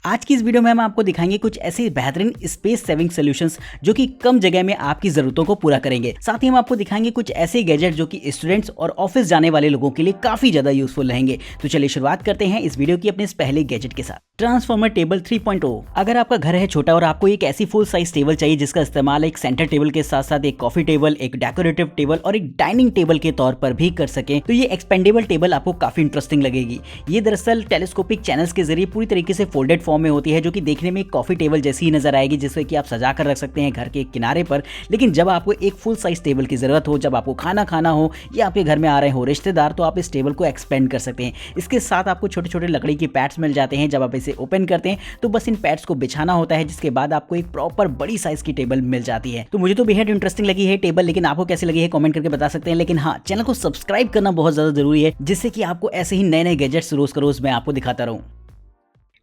आज की इस वीडियो में हम आपको दिखाएंगे कुछ ऐसे बेहतरीन स्पेस सेविंग सॉल्यूशंस जो कि कम जगह में आपकी जरूरतों को पूरा करेंगे। साथ ही हम आपको दिखाएंगे कुछ ऐसे गैजेट जो कि स्टूडेंट्स और ऑफिस जाने वाले लोगों के लिए काफी ज्यादा यूजफुल रहेंगे। तो चलिए शुरुआत करते हैं इस वीडियो की अपने इस पहले गैजेट के साथ, ट्रांसफॉर्मर टेबल 3.0। अगर आपका घर है छोटा और आपको एक ऐसी फुल साइज टेबल चाहिए जिसका इस्तेमाल एक सेंटर टेबल के साथ साथ एक कॉफी टेबल, एक डेकोरेटिव टेबल और एक डाइनिंग टेबल के तौर पर भी कर सके, तो ये एक्सपेंडेबल टेबल आपको काफी इंटरेस्टिंग लगेगी। ये दरअसल टेलीस्कोपिक चैनल्स के जरिए पूरी तरीके से फोल्डेड फॉर्म में होती है, जो कि देखने में एक कॉफी टेबल जैसी ही नजर आएगी, जिससे कि आप सजा कर रख सकते हैं घर के किनारे पर। लेकिन जब आपको एक फुल साइज टेबल की जरूरत हो, जब आपको खाना खाना हो या आपके घर में आ रहे हो रिश्तेदार, तो आप इस टेबल को एक्सपेंड कर सकते हैं। इसके साथ आपको छोटे छोटे लकड़ी के पैड्स मिल जाते हैं। जब आप इसे ओपन करते हैं तो बस इन पैड्स को बिछाना होता है, जिसके बाद आपको एक प्रॉपर बड़ी साइज की टेबल मिल जाती है। तो मुझे तो बेहद इंटरेस्टिंग लगी है टेबल, लेकिन आपको कैसी लगी है कमेंट करके बता सकते हैं। लेकिन हाँ, चैनल को सब्सक्राइब करना बहुत ज्यादा जरूरी है, जिससे कि आपको ऐसे ही नए नए गैजेट्स रोज का रोज मैं आपको दिखाता रहूं।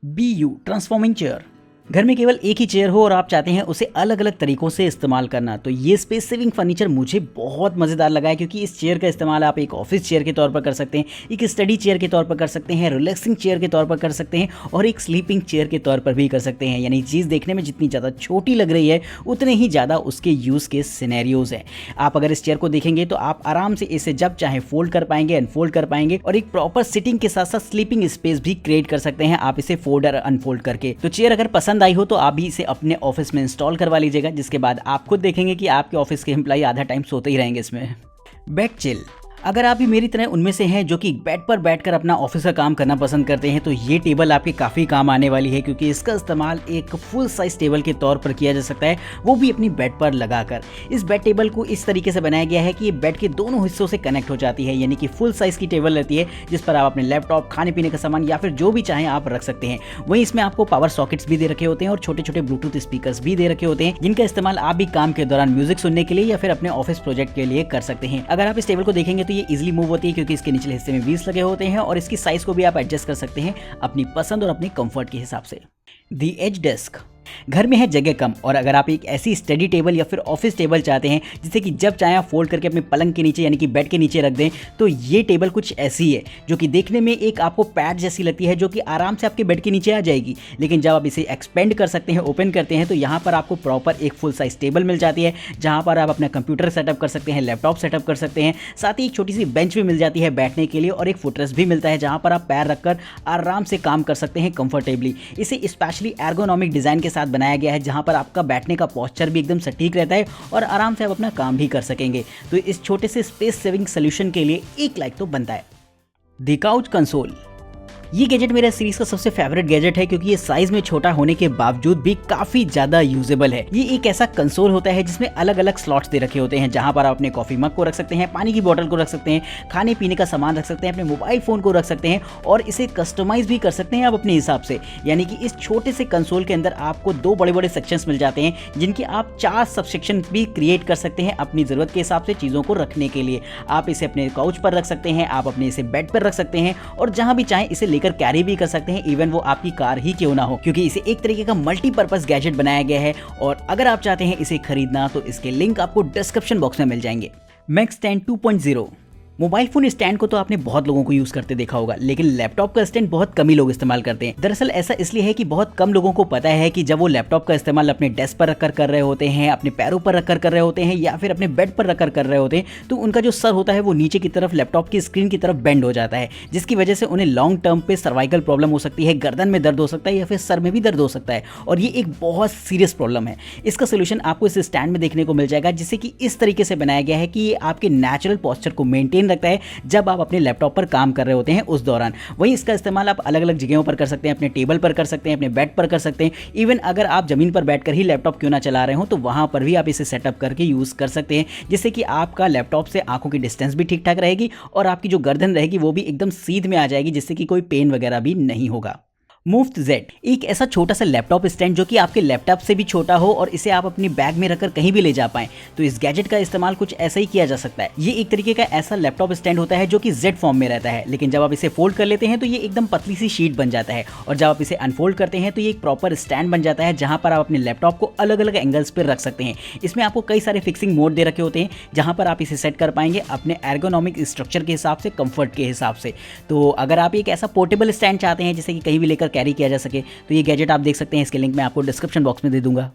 BU transforming chair. घर में केवल एक ही चेयर हो और आप चाहते हैं उसे अलग अलग तरीकों से इस्तेमाल करना, तो ये स्पेस सेविंग फर्नीचर मुझे बहुत मज़ेदार लगा है, क्योंकि इस चेयर का इस्तेमाल आप एक ऑफिस चेयर के तौर पर कर सकते हैं, एक स्टडी चेयर के तौर पर कर सकते हैं, रिलैक्सिंग चेयर के तौर पर कर सकते हैं और एक स्लीपिंग चेयर के तौर पर भी कर सकते हैं। यानी चीज़ देखने में जितनी ज़्यादा छोटी लग रही है उतने ही ज़्यादा उसके यूज़ के सिनेरियोज हैं। आप अगर इस चेयर को देखेंगे तो आप आराम से इसे जब चाहे फोल्ड कर पाएंगे, अनफोल्ड कर पाएंगे और एक प्रॉपर सिटिंग के साथ साथ स्लीपिंग स्पेस भी क्रिएट कर सकते हैं आप इसे फोल्ड और अनफोल्ड करके। तो चेयर अगर पसंद आई हो तो आप भी इसे अपने ऑफिस में इंस्टॉल करवा लीजिएगा, जिसके बाद आप खुद देखेंगे कि आपके ऑफिस के एम्प्लॉय आधा टाइम सोते ही रहेंगे इसमें। Bed chill. अगर आप भी मेरी तरह उनमें से हैं जो कि बेड पर बैठकर अपना ऑफिस का काम करना पसंद करते हैं, तो ये टेबल आपके काफ़ी काम आने वाली है, क्योंकि इसका इस्तेमाल एक फुल साइज टेबल के तौर पर किया जा सकता है, वो भी अपनी बेड पर लगाकर। इस बेड टेबल को इस तरीके से बनाया गया है कि ये बेड के दोनों हिस्सों से कनेक्ट हो जाती है, यानी कि फुल साइज की टेबल रहती है जिस पर आप अपने लैपटॉप, खाने पीने का सामान या फिर जो भी चाहें आप रख सकते हैं। वहीं इसमें आपको पावर सॉकेट्स भी दे रखे होते हैं और छोटे छोटे ब्लूटूथ स्पीकर्स भी दे रखे होते हैं, जिनका इस्तेमाल आप भी काम के दौरान म्यूजिक सुनने के लिए या फिर अपने ऑफिस प्रोजेक्ट के लिए कर सकते हैं। अगर आप इस टेबल को देखेंगे तो ये इजिली मूव होती है, क्योंकि इसके निचले हिस्से में व्हील्स लगे होते हैं और इसकी साइज को भी आप एडजस्ट कर सकते हैं अपनी पसंद और अपनी कंफर्ट के हिसाब से। दी एज डेस्क। घर में है जगह कम और अगर आप एक ऐसी स्टडी टेबल या फिर ऑफिस टेबल चाहते हैं जिसे कि जब चाहे आप फोल्ड करके अपने पलंग के नीचे यानी कि बेड के नीचे रख दें, तो ये टेबल कुछ ऐसी है जो कि देखने में एक आपको पैड जैसी लगती है, जो कि आराम से आपके बेड के नीचे आ जाएगी। लेकिन जब आप इसे एक्सपेंड कर सकते हैं, ओपन करते हैं, तो यहाँ पर आपको प्रॉपर एक फुल साइज टेबल मिल जाती है, जहाँ पर आप अपना कंप्यूटर सेटअप कर सकते हैं, लैपटॉप सेटअप कर सकते हैं। साथ ही एक छोटी सी बेंच भी मिल जाती है बैठने के लिए और एक फुटरेस्ट भी मिलता है, जहाँ पर आप पैर रखकर आराम से काम कर सकते हैं कंफर्टेबली। इसे स्पेशली एर्गोनॉमिक डिजाइन के साथ बनाया गया है, जहां पर आपका बैठने का पोस्चर भी एकदम सटीक रहता है और आराम से आप अपना काम भी कर सकेंगे। तो इस छोटे से स्पेस सेविंग सॉल्यूशन के लिए एक लाइक तो बनता है। The couch console. ये गैजेट मेरा सीरीज का सबसे फेवरेट गैजेट है, क्योंकि ये साइज में छोटा होने के बावजूद भी काफी ज्यादा यूजेबल है। ये एक ऐसा कंसोल होता है जिसमें अलग अलग स्लॉट्स दे रखे होते हैं, जहां पर आप अपने कॉफी मग को रख सकते हैं, पानी की बोतल को रख सकते हैं, खाने पीने का सामान रख सकते हैं, अपने मोबाइल फोन को रख सकते हैं और इसे कस्टमाइज भी कर सकते हैं आप अपने हिसाब से। यानी कि इस छोटे से कंसोल के अंदर आपको दो बड़े बड़े सेक्शंस मिल जाते हैं, जिनके आप 4 सब सेक्शन भी क्रिएट कर सकते हैं अपनी जरूरत के हिसाब से चीजों को रखने के लिए। आप इसे अपने काउच पर रख सकते हैं, आप अपने इसे बेड पर रख सकते हैं और जहां भी चाहें इसे लेकर कैरी भी कर सकते हैं, इवन वो आपकी कार ही क्यों ना हो, क्योंकि इसे एक तरीके का मल्टीपर्पस गैजेट बनाया गया है। और अगर आप चाहते हैं इसे खरीदना तो इसके लिंक आपको डिस्क्रिप्शन बॉक्स में मिल जाएंगे। Mac stand 2.0। Mobile phone stand को तो आपने बहुत लोगों को यूज करते देखा होगा, लेकिन लैपटॉप का स्टैंड बहुत कम ही लोग इस्तेमाल करते हैं। दरअसल ऐसा इसलिए है कि बहुत कम लोगों को पता है कि जब वो लैपटॉप का इस्तेमाल अपने डेस्क पर रखकर कर रहे होते हैं, अपने पैरों पर रखकर कर रहे होते हैं या फिर अपने बेड पर रखकर कर रहे होते हैं, तो उनका जो सर होता है वो नीचे की तरफ लैपटॉप की स्क्रीन की तरफ बेंड हो जाता है, जिसकी वजह से उन्हें लॉन्ग टर्म पे सर्वाइकल प्रॉब्लम हो सकती है, गर्दन में दर्द हो सकता है या फिर सर में भी दर्द हो सकता है, और ये एक बहुत सीरियस प्रॉब्लम है। इसका सोल्यूशन आपको इस स्टैंड में देखने को मिल जाएगा, जिससे कि इस तरीके से बनाया गया है कि ये आपके नेचुरल पोस्चर को मेंटेन रखता है जब आप अपने लैपटॉप पर काम कर रहे होते हैं उस दौरान। वहीं इसका इस्तेमाल आप अलग अलग जगहों पर कर सकते हैं, अपने टेबल पर कर सकते हैं, अपने बेड पर कर सकते हैं, इवन अगर आप जमीन पर बैठकर ही लैपटॉप क्यों ना चला रहे हो तो वहां पर भी आप इसे सेटअप करके यूज कर सकते हैं, जिससे कि आपका लैपटॉप से आंखों की डिस्टेंस भी ठीक ठाक रहेगी और आपकी जो गर्दन रहेगी वो भी एकदम सीध में आ जाएगी, जिससे कि कोई पेन वगैरह भी नहीं होगा। मुफ्त जेड, एक ऐसा छोटा सा लैपटॉप स्टैंड जो कि आपके लैपटॉप से भी छोटा हो और इसे आप अपनी बैग में रखकर कहीं भी ले जा पाएं, तो इस गैजेट का इस्तेमाल कुछ ऐसा ही किया जा सकता है। ये एक तरीके का ऐसा लैपटॉप स्टैंड होता है जो कि जेड फॉर्म में रहता है, लेकिन जब आप इसे फोल्ड कर लेते हैं तो ये एकदम पतली सी शीट बन जाता है और जब आप इसे अनफोल्ड करते हैं तो ये एक प्रॉपर स्टैंड बन जाता है, जहां पर आप अपने लैपटॉप को अलग अलग एंगल्स पर रख सकते हैं। इसमें आपको कई सारे फिक्सिंग मोड दे रखे होते हैं, जहां पर आप इसे सेट कर पाएंगे अपने एर्गोनॉमिक स्ट्रक्चर के हिसाब से, कंफर्ट के हिसाब से। तो अगर आप एक ऐसा पोर्टेबल स्टैंड चाहते हैं जिसे कि कहीं भी लेकर कैरी किया जा सके। तो ये गैजेट आप देख सकते हैं, इसके लिंक मैं आपको डिस्क्रिप्शन बॉक्स में दे दूंगा।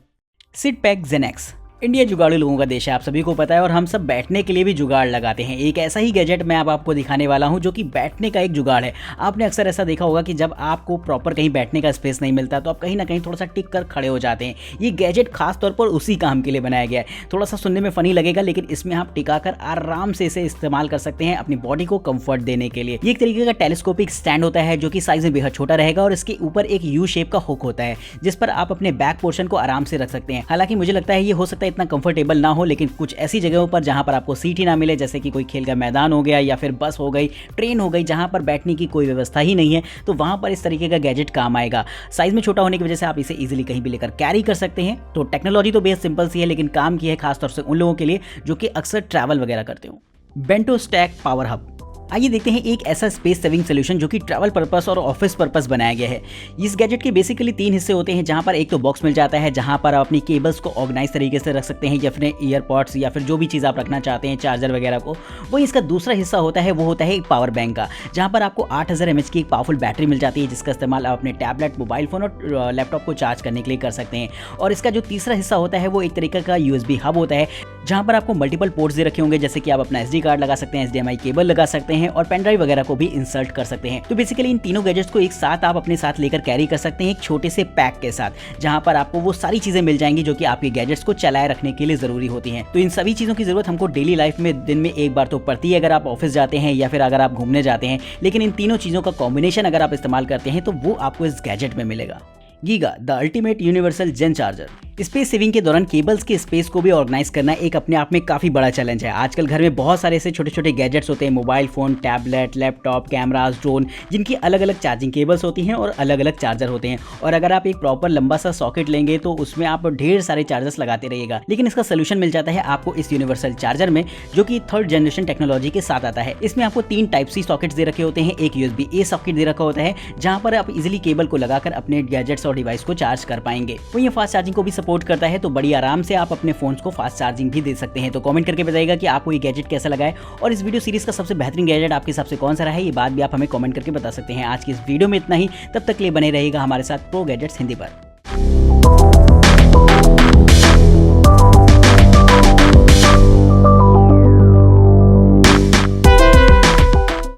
Sit Pack Genex. इंडिया जुगाड़ू लोगों का देश है, आप सभी को पता है, और हम सब बैठने के लिए भी जुगाड़ लगाते हैं। एक ऐसा ही गैजेट मैं अब आपको दिखाने वाला हूं जो कि बैठने का एक जुगाड़ है। आपने अक्सर ऐसा देखा होगा कि जब आपको प्रॉपर कहीं बैठने का स्पेस नहीं मिलता तो आप कहीं ना कहीं थोड़ा सा टिक कर खड़े हो जाते हैं। ये गैजेट खास तौर पर उसी काम के लिए बनाया गया है। थोड़ा सा सुनने में फनी लगेगा, लेकिन इसमें आप टिका कर आराम से इसे इस्तेमाल कर सकते हैं अपनी बॉडी को कंफर्ट देने के लिए। ये एक तरीके का टेलीस्कोपिक स्टैंड होता है जो कि साइज में बेहद छोटा रहेगा और इसके ऊपर एक यू शेप का हुक होता है जिस पर आप अपने बैक पोर्शन को आराम से रख सकते हैं। हालांकि मुझे लगता है ये हो सकता है इतना कंफर्टेबल ना हो, लेकिन कुछ ऐसी जगहों पर जहां पर आपको सीट ही ना मिले, जैसे कि कोई खेल का मैदान हो गया या फिर बस हो गई, ट्रेन हो गई, जहां पर बैठने की कोई व्यवस्था ही नहीं है, तो वहां पर इस तरीके का गैजेट काम आएगा। साइज में छोटा होने की वजह से आप इसे इजीली कहीं भी लेकर कैरी कर सकते हैं। तो टेक्नोलॉजी तो बेहद सिंपल सी है, लेकिन काम की है खासतौर से उन लोगों के लिए जो कि अक्सर ट्रैवल वगैरह करते हो। Bento stack power hub. आइए देखते हैं एक ऐसा स्पेस सेविंग सोल्यूशन जो कि ट्रैवल पर्पस और ऑफिस पर्पस बनाया गया है। इस गैजेट के बेसिकली 3 हिस्से होते हैं, जहां पर एक तो बॉक्स मिल जाता है जहां पर आप अपनी केबल्स को ऑर्गेनाइज तरीके से रख सकते हैं या अपने ईयरपॉड्स या फिर जो भी चीज़ आप रखना चाहते हैं, चार्जर वगैरह को। वही इसका दूसरा हिस्सा होता है, वो होता है एक पावर बैंक का, जहां पर आपको 8000 mAh की एक पावरफुल बैटरी मिल जाती है जिसका इस्तेमाल आप अपने टैबलेट, मोबाइल फोन और लैपटॉप को चार्ज करने के लिए कर सकते हैं। और इसका जो तीसरा हिस्सा होता है वो एक तरीके का USB हब होता है, जहां पर आपको मल्टीपल पोर्ट्स दे रखे होंगे, जैसे कि आप अपना SD कार्ड लगा सकते हैं, HDMI केबल लगा सकते हैं और पेन ड्राइव वगैरह को भी इंसर्ट कर सकते हैं। तो बेसिकली इन तीनों गैजेट्स को एक साथ आप अपने साथ लेकर कैरी कर सकते हैं एक छोटे से पैक के साथ, जहां पर आपको वो सारी चीजें मिल जाएंगी जो कि आपके गैजेट्स को चलाए रखने के लिए जरूरी होती हैं। तो इन सभी चीजों की जरूरत हमको डेली लाइफ में दिन में एक बार तो पड़ती है अगर आप ऑफिस जाते हैं या फिर अगर आप घूमने जाते हैं, लेकिन इन तीनों चीजों का कॉम्बिनेशन अगर आप इस्तेमाल करते हैं तो वो आपको इस गैजेट में मिलेगा। Giga the ultimate universal gen charger. Space saving के दौरान केबल्स के स्पेस को भी ऑर्गेनाइज करना एक अपने आप में काफ़ी बड़ा चैलेंज है। आजकल घर में बहुत सारे ऐसे छोटे छोटे गैजेट्स होते हैं, mobile phone, tablet, laptop, cameras, drone, जिनकी अलग अलग चार्जिंग केबल्स होती हैं और अलग अलग चार्जर होते हैं। और अगर आप एक प्रॉपर लंबा सा सॉकेट लेंगे तो उसमें आप ढेर सारे चार्जर्स लगाते रहिएगा, लेकिन इसका सोल्यूशन मिल जाता है आपको इस यूनिवर्सल चार्जर में, जो कि 3rd जनरेशन टेक्नोलॉजी के साथ आता है। इसमें आपको 3 Type-C सॉकेट्स दे रखे होते हैं, एक USB-A सॉकेट दे रखा होता है जहां पर आप इजिली केबल को लगाकर अपने गैजेट्स और डिवाइस को चार्ज कर पाएंगे। वो ये फास्ट चार्जिंग को भी सपोर्ट करता है, तो बड़ी आराम से आप अपने फोन्स को फास्ट चार्जिंग भी दे सकते हैं। तो कमेंट करके बताइएगा कि आपको ये गैजेट कैसा लगा है और इस वीडियो सीरीज का सबसे बेहतरीन गैजेट आपके हिसाब से कौन सा रहा है, ये बात भी आप हमें कमेंट करके बता सकते हैं। आज की इस वीडियो में इतना ही, तब तक के लिए बने रहिएगा हमारे साथ प्रो गैजेट्स हिंदी पर।